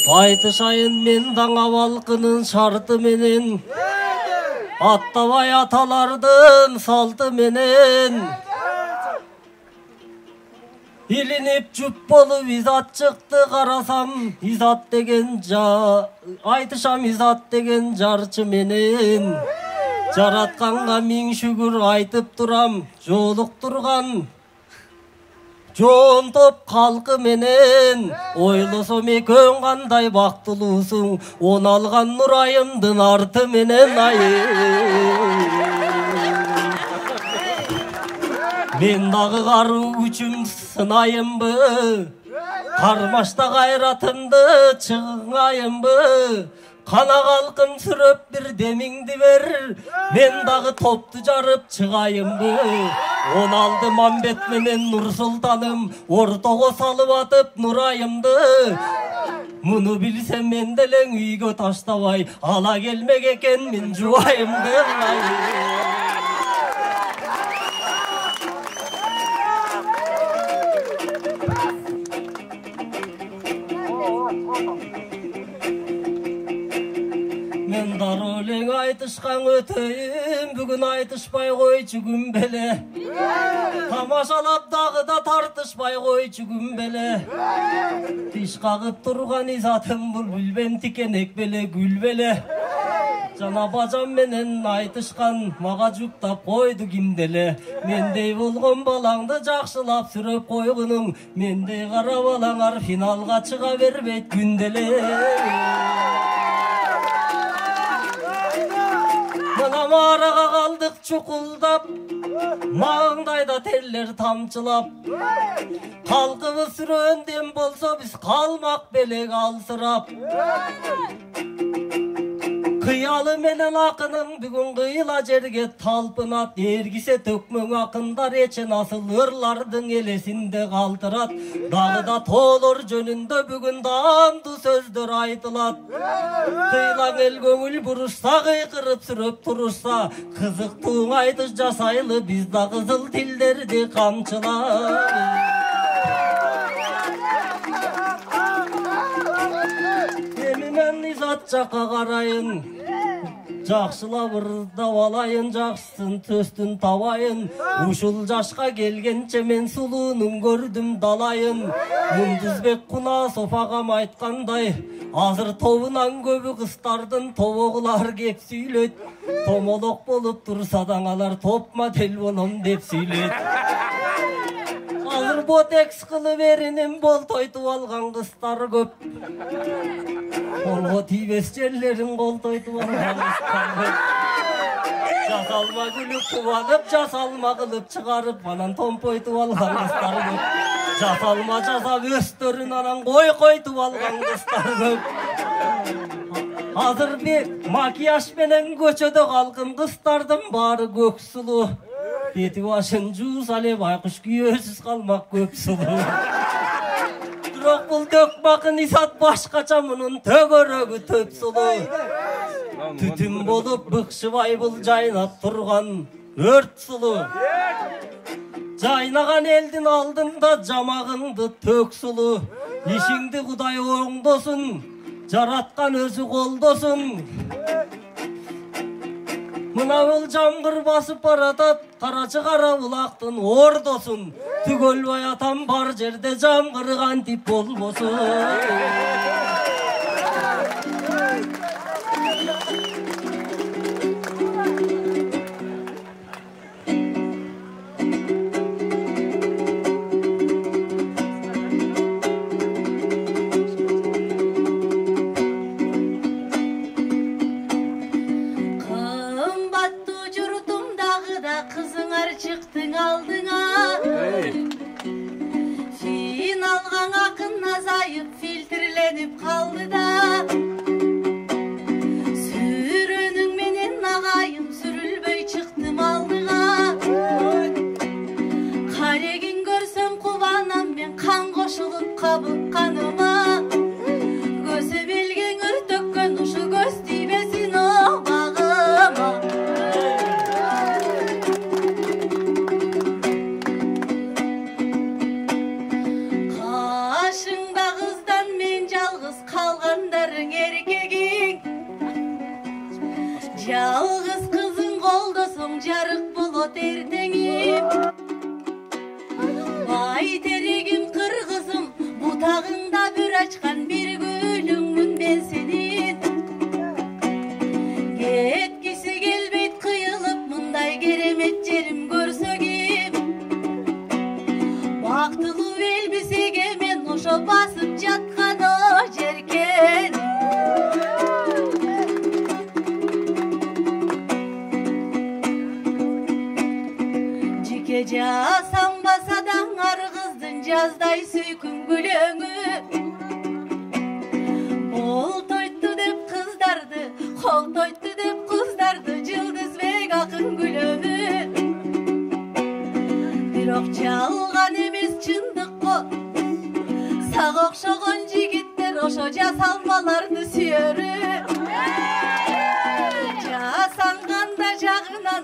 Айтышайын мен даңа балқының шарты менен, аттабай аталардың салты менен. Илинip жүп болып изат чықты қарасам, изат деген айтышам изат деген жарчы менен. Жаратқанға миң шүгір айтып тұрам, жолық тұрған жон топ қалқы менен. Ойлосом екең қандай бақтылусың, он алған нұрайымдың арты менен. Мен дағы қару үчім сынайымбы, қармашта қайратымды чығыңайымбы. Қана қалқын сүріп бір деміңді бер, мен дағы топты жарып чығайымбы. Он алды Мамбет менен Нұр Сұлтаным, ортоғы салып атып нұрайымды. Мұны білсем мен делең үйге таштабай, ала келмек екен мен жуайымды. Мен дар өлең айтышқан өтейім, бүгін айтышпай қой жүгін беле. Тамашалап дағы да тартышпай қой жүгін беле. Тиш қағып тұрған изатым бұл бүлбен тикенек беле гүл беле. Жана бажам менен айтышқан маға жүктап қойды кимделе. Мендей болған балаңды жақшылап сүріп қойғының, мендей қара балаңар финалға чыға бербейт күнделе. Араға қалдық чұқылдап, маңдайда терлер тамчылап. Қалқыбы сүрөнден болса біз қалмақ белек алсырап. Қиялы менен ақының бүгін қиыла жерге талпынат. Ергісе төкмөң ақындар ечен асыл ырлардың елесінде қалтырат. Дағыда толыр жөнінде бүгін дамды сөздер айтылат. Қилаң ел көңіл бұрышса, қиқырып сүріп тұрышса, қызықтың айтыш жасайлы bizda қызыл тілдерді қамчылат. Мен изат жаққа қарайын, жақшылап ырдап алайын, жақсын төстін табайын. Ушыл жашқа келгенше мен сұлуының көрдім далайын. Мұндызбек Құнасов ағам айтқандай, азыр тобынан көбі қыстардың тобоғылар кеп сүйлет. Томолық болып тұрса даңалар топ модель болам деп сүйлет. Азыр ботекс қылы берінен бол тойтып алған қыстар көп. Қолға тибес жерлерін қол тойтып алған қыстар көп. Жасалма күліп қуанып, жасалма қылып шығарып, анан томпойтып алған қыстар көп. Жасалма жасап өстөрін анан қойтып алған қыстар көп. Азыр макияж менен көчөдө қалқын қыстардың бары көк сұлу. Беті башын жуыс алеп айқыш күйесіз қалмақ көп сұлу. Жоқ бұл төк бақын изат башқача мұның төгөрөгі төп сұлу. Түтін болып бұқшыбай бұл жайнап тұрған өрт сұлу. Жайнаған елдің алдында жамағыңды төк сұлу. Ишіңді Құдай оңдосын, жаратқан өзі қолдосын. Мына ол жамғыр басып баратат, қарачы қара бұлақтың ордосын. Түгел баятам бар жерде жамғырған тип болбосын. Çıktın aldına Fin algan akın azayıp filtrelenip kaldı da Sürünün menen ağayım sürülböy çıktım aldığa Karegin görsem kuvanam ben kan koşulup kabuk kanıma Göze bilgen ır tökken uşu göz dibesin o bağıma erteğim. Ay terigim kırgızım, butağında bir açkan bir gülüngün ben senin. Yetkisi gelbeyt kıyılıp mınday geremet yerim görsögim. Baktılı elbisege men oşo basıp jatkan o jerken. Jike jasam basadan argızdın jazday süykün gülöngü. Bol toyttu dep kızdardı, kol toyttu dep kızdardı, Yıldız bek akın gülömü. Birok çalgan emes çındık ko, sağ okşogon jigitler oşo jasalmalardı süyörü. Jasanganda jagınan,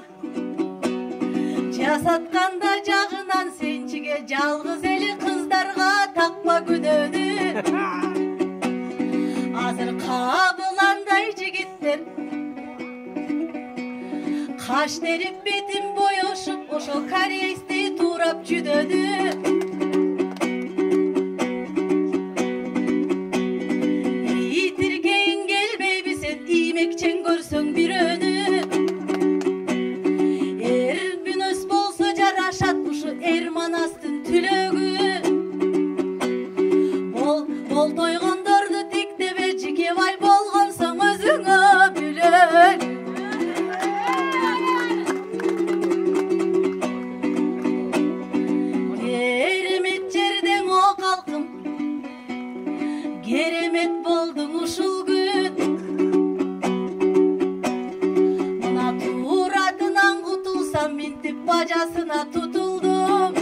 jasatkanda jagınan, sençige жалгыз eli kızdarga takma günönü. Азыр кабыландай жигиттер каш терип бетин боёшуп ошол корейсти туурап жүдөнү. Итиргейин келбейби сен иймекчен көрсөң бирөөнү. Эрбүнөс болсо жарашат ушу эрманастын түлөгү. Бол тойгондорду тиктебе жикебай болгонсоң өзүңө бүлөк. Керемет жерден о калкым, керемет болдуң ушул күн. Мына тууратынан кутулсам минтип бажасына тутулдум.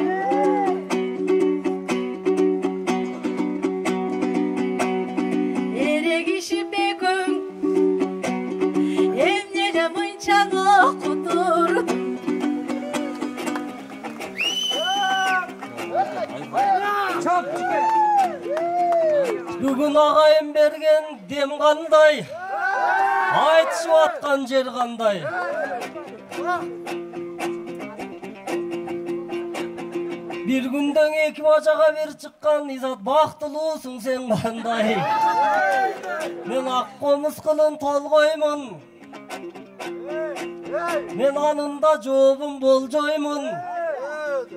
Бүгін ағайын берген дем қандай, айтышып атқан жер қандай. Bir күнден екі бажаға бер шыққан изат бақтылусың сен қандай. Мен ақ қомыз қылын толғоймын, мен анында жообун болжоймун.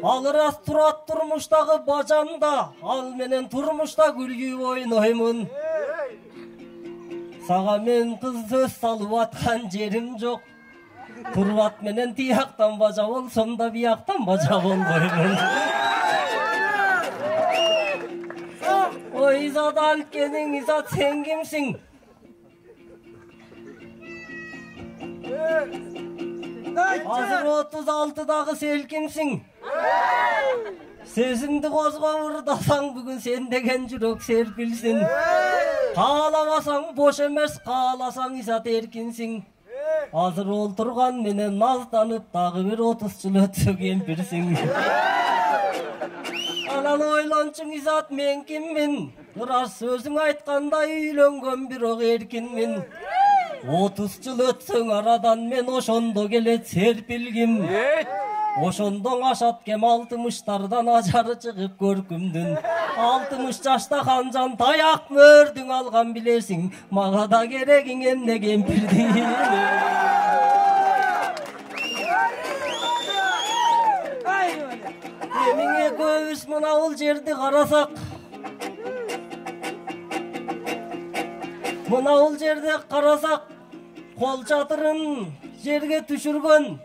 Ал рас турат турмуштагы бажамда, ал менен турмушта күлгүп ойноймун. Сага мен кыз сөз салып аткан жерим жок. Турбат менен тияктан бажа болсом да бияктан бажа болбоймун. Ой изат алкениң, изат сен кимсиң? Азыр 36-дагы селкимсиң? Сезимди козгоурдасаң бүгүн сен деген жүрөк серпилсин. Каалабасаң бош эмес, кааласаң изат эркинсиң. Азыр олтурган менен назданып дагы бир 30 жыл өтсө кемпирсиң. Анан ойлончуң изат мен киммин? Рас өзүң айткандай үйлөнгөн бирок эркинмин. 30 жыл өтсөң арадан мен ошондо келет серпилгим. Ошондон ашат кем 60-тардан ажары чыгып көркүмдүн. 60 жашта ханжан таяк мөрдүң алган билесиң. Мага да керегиң эмне кемпирдин. Эмиңе көбүс мына бул жерди карасак, мына бул жерди карасак, кол чатырын жерге түшүргөн.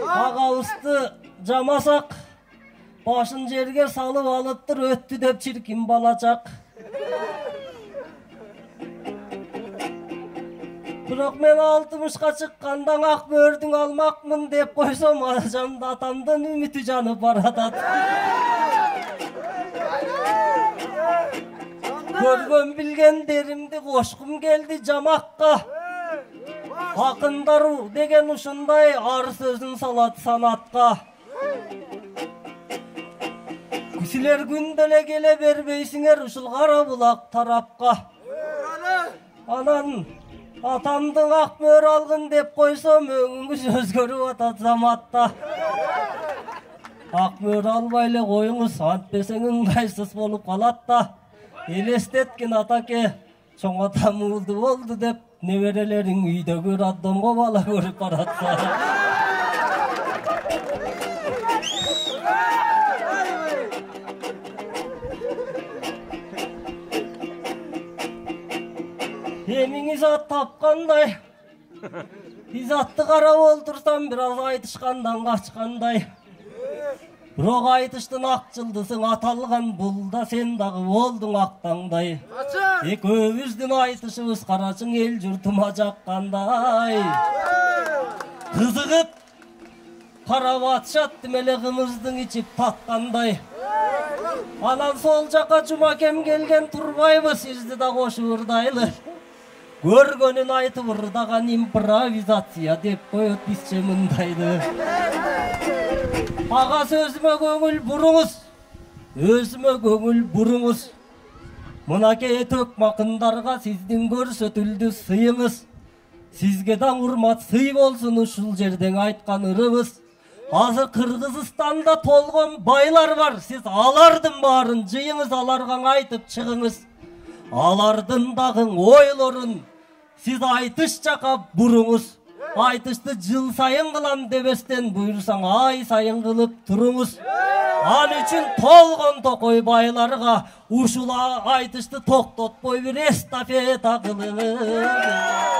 Агабызды жамасак, башын жерге салып алыптыр, өттү деп чиркин балачак. Бирок мен 60-ка чыккандан ак мөрдүң алмакмын деп койсом, ажамды атамдын үмүтү жанып баратат. Көргөн билгендеримди кошкум келди жамакка. Акындару деген ушундай ар сөзүн салат санатка. Силер күнделе келе бербейсиңер ушул кара булак тарапка. Анан Атамдың ақ мөр алғын деп қойсам, өңіңіз өзгеріп атат заматта. Ақ мөр албайлы қойыңыз, антпесең ыңғайсыз болып қалатта. Елестеткен атаке, чоң атам ұлды болды деп, неберелерің үйдегі роддомға бала көріп баратса. Еміңіз ат тапқандай, изатты қарап олтырсам, біраз айтышқандан қашқандай. Бірақ айтыштың ақ жылдысың аталған бұлда, сен дағы болдың ақтаңдай. Екеуміздің айтышымыз қарашың ел жұртыма жаққандай. Қызығып, қарап атшатты мелеғіміздің içіп татқандай. Анан сол жаққа жұмакем келген тұрбайбы, сізді да қошуырдайлы. Көргөнін айтып ұрдаған импровизация деп қойыт бізше мұндайды. Аға сөзіме көңіл бұрыңыз, өзіме көңіл бұрыңыз. Мұнаке төк мақындарға сіздің көрсетілді сыйыңыз. Сізге дан ұрмат сый болсын ұшыл жерден айтқан ұрыңыз. Азы Қырғызстанда толған байлар бар, сіз алардың барын жиыңыз, аларған айтып шығыңыз. Алардың дағың ойларын сіз айтыш жақа бұрыңыз. Айтышты жыл сайын қылам дебестен бұйырсаң ай сайын қылып тұрыңыз. Ал үшін толған тоқой байларға ушула айтышты тоқтатпой бір эстафета қылыңыз.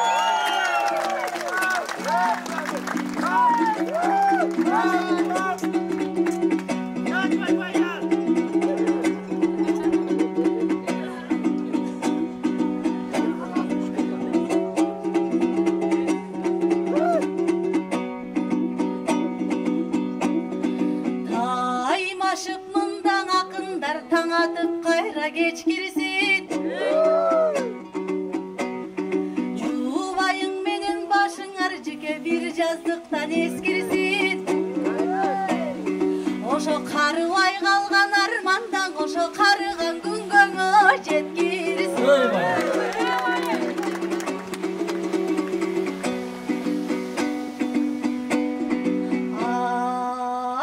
Таң атып қайра кеч кірсін, жуайың менен башыңар жеке бір жаздықтан ескірсін. Ошо қаруай қалған армандан, ошо қарыған күнгөңө жеткірсін.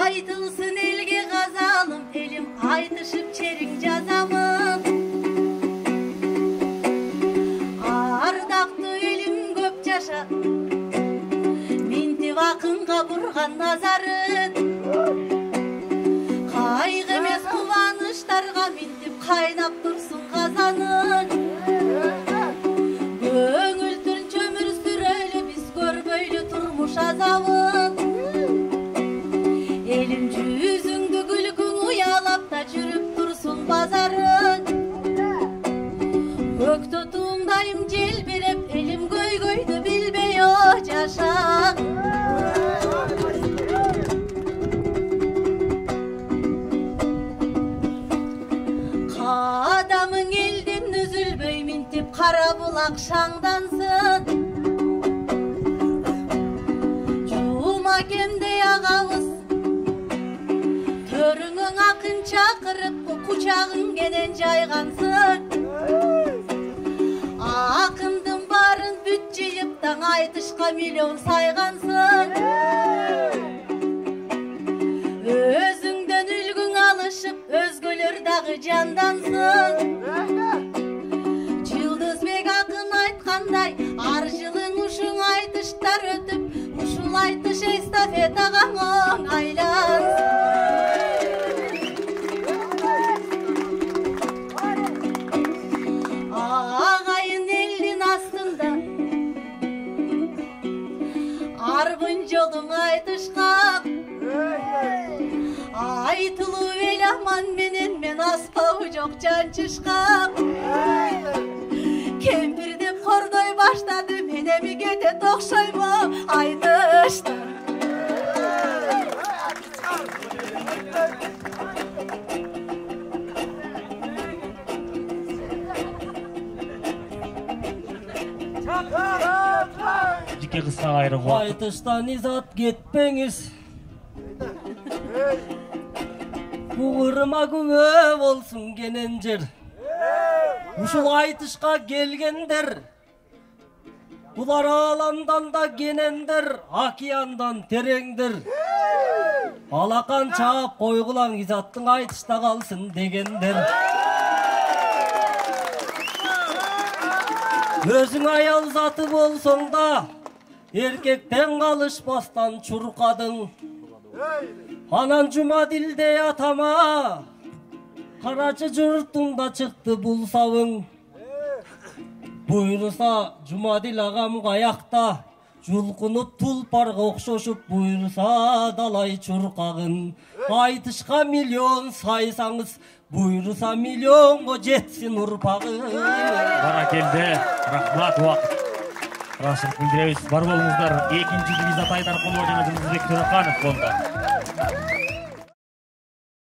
Айтылсын елге қазалым, елім айтышып черің жазамын. Ардақты елім көп жаша, ментеп ақынға бұрған назарын. Қайғы емес қуаныштарға ментеп қайнап тұрсын қазанын. Көңіл түрінч өмір сүрелі, біз көрбейлі тұрмыш азабын. Елім жүзіңді күлкің ұялап та жүріп тұрсын базарын. Көкті туыңдайым жел беріп, елім көйгөйді білбей о жашақ. Қадамың елден үзілбей ментеп қара бұлақ шаңдансын. Жұмакемдей ағауыз Төріңің ақын чақырып, құчағың кенен жайғансың. Ақындың барын бүт жиып, таң айтышқа миллион сайғансың. Өзіңден үлгің алышып, өзгөлер дағы жандансың. Жылдызбек ақын айтқандай, ар жылың ұшың айтыштар өтіп, ұшыл айтыш эстафетаға оңайлансың. Ағайын елдің астында арбын жолың айтышқа, айтылу ел аман менен мен аспау жоқ жаншышқа. Кемпір деп қордой баштады, мен әмі кете тоқшаймы айтыштар. Жеке қысқа қайры қуат. Айтыштан изат кетпеңіз. Бұғырыма күмө болсын кенен жер. Ушул айтышқа келгендер Bular alamdan da genendir, океандан тереңдир. Алақан чаап қойғылан изаттың айтышта қалсын дегендер. Өзің аял заты болсоң да, еркектен қалышпастан чурқадың. Анан Жұмадилдей атама, қарачы жұртыңда чықты бұл сауың. Бұйырса Жұмадил ағам қаяқта, жұлқынып тұлпарға оқшошып, бұйырса далай чұрқағын. Айтышқа миллион сайсаңыз, бұйырса миллионға жетсін ұрпағын. Бара келді, рахмат уақыт. Рашылық білдіреміз, бар болыңыздар. Екінші дивизат Айдар Құлова және Жұлдызбек Төрақанов болды.